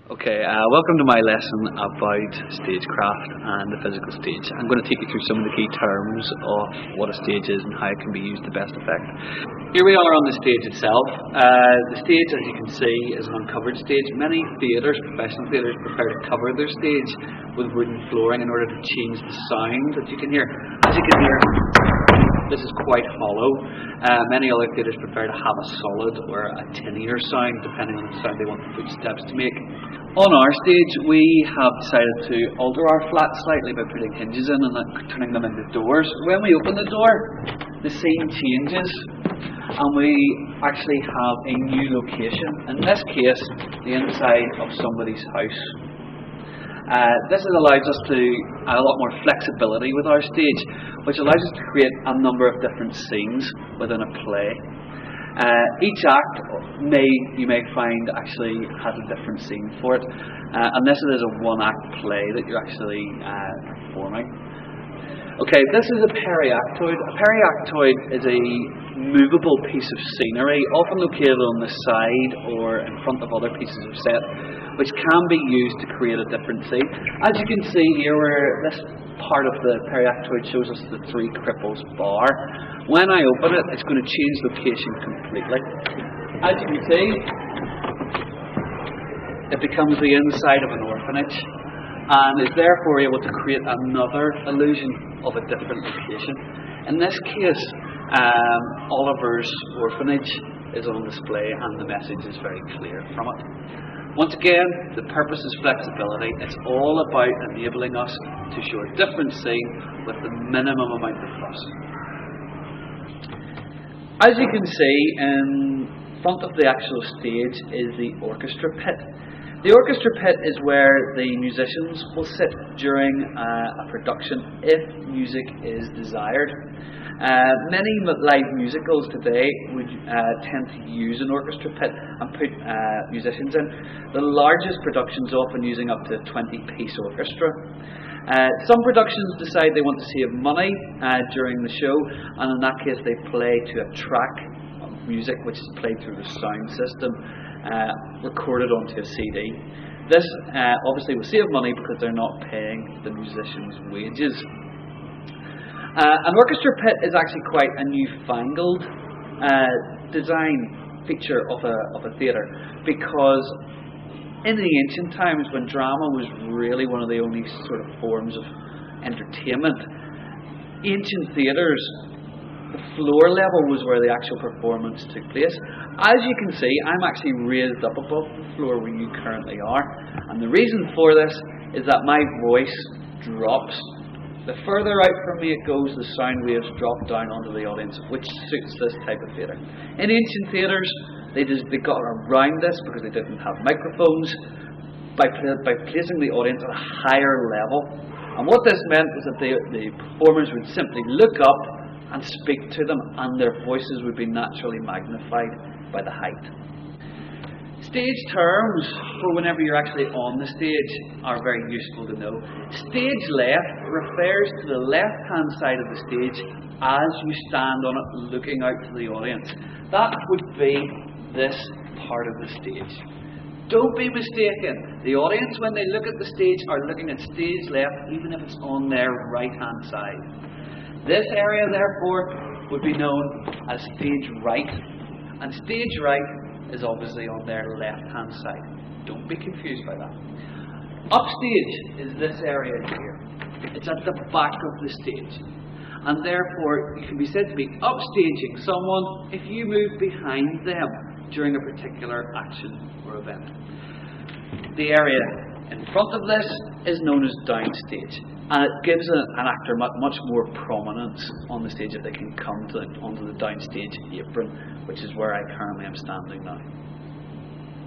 Okay, welcome to my lesson about stagecraft and the physical stage. I'm going to take you through some of the key terms of what a stage is and how it can be used to best effect. Here we are on the stage itself. The stage, as you can see, is an uncovered stage. Many theatres, professional theatres, prefer to cover their stage with wooden flooring in order to change the sound that you can hear. As you can hear, this is quite hollow. Many other theatres prefer to have a solid or a tinnier sound, depending on the sound they want the footsteps to make. On our stage, we have decided to alter our flat slightly by putting hinges in and turning them into doors. When we open the door, the scene changes and we actually have a new location. In this case, the inside of somebody's house. This allows us to add a lot more flexibility with our stage, which allows us to create a number of different scenes within a play. Each act you may find actually has a different scene for it, and this is a one-act play that you're actually performing. Okay, this is a periactoid. A periactoid is a movable piece of scenery, often located on the side or in front of other pieces of set, which can be used to create a different scene. As you can see here, where this part of the periactoid shows us the Three Cripples bar. When I open it, it's going to change location completely. As you can see, it becomes the inside of an orphanage and is therefore able to create another illusion of a different location. In this case, Oliver's orphanage is on display and the message is very clear from it. Once again, the purpose is flexibility. It's all about enabling us to show a different scene with the minimum amount of fuss. As you can see, in front of the actual stage is the orchestra pit. The orchestra pit is where the musicians will sit during a production if music is desired. Many live musicals today would tend to use an orchestra pit and put musicians in. The largest productions often using up to a 20-piece orchestra. Some productions decide they want to save money during the show, and in that case they play to a track of music which is played through the sound system, recorded onto a CD. This obviously will save money because they're not paying the musicians' wages. An orchestra pit is actually quite a newfangled design feature of a theatre, because in the ancient times, when drama was really one of the only sort of forms of entertainment, ancient theatres, the floor level was where the actual performance took place. As you can see, I'm actually raised up above the floor where you currently are, and the reason for this is that my voice drops. The further out from me it goes, the sound waves drop down onto the audience, which suits this type of theatre. In ancient theatres, they got around this because they didn't have microphones by placing the audience at a higher level. And what this meant was that the performers would simply look up and speak to them, and their voices would be naturally magnified by the height. Stage terms for whenever you're actually on the stage are very useful to know. Stage left refers to the left-hand side of the stage as you stand on it looking out to the audience. That would be this part of the stage. Don't be mistaken. The audience, when they look at the stage, are looking at stage left, even if it's on their right-hand side. This area, therefore, would be known as stage right, and stage right is obviously on their left-hand side. Don't be confused by that. Upstage is this area here. It's at the back of the stage, and therefore you can be said to be upstaging someone if you move behind them during a particular action or event. The area in front of this is known as downstage, and it gives an actor much more prominence on the stage if they can come onto the downstage apron, which is where I currently am standing now.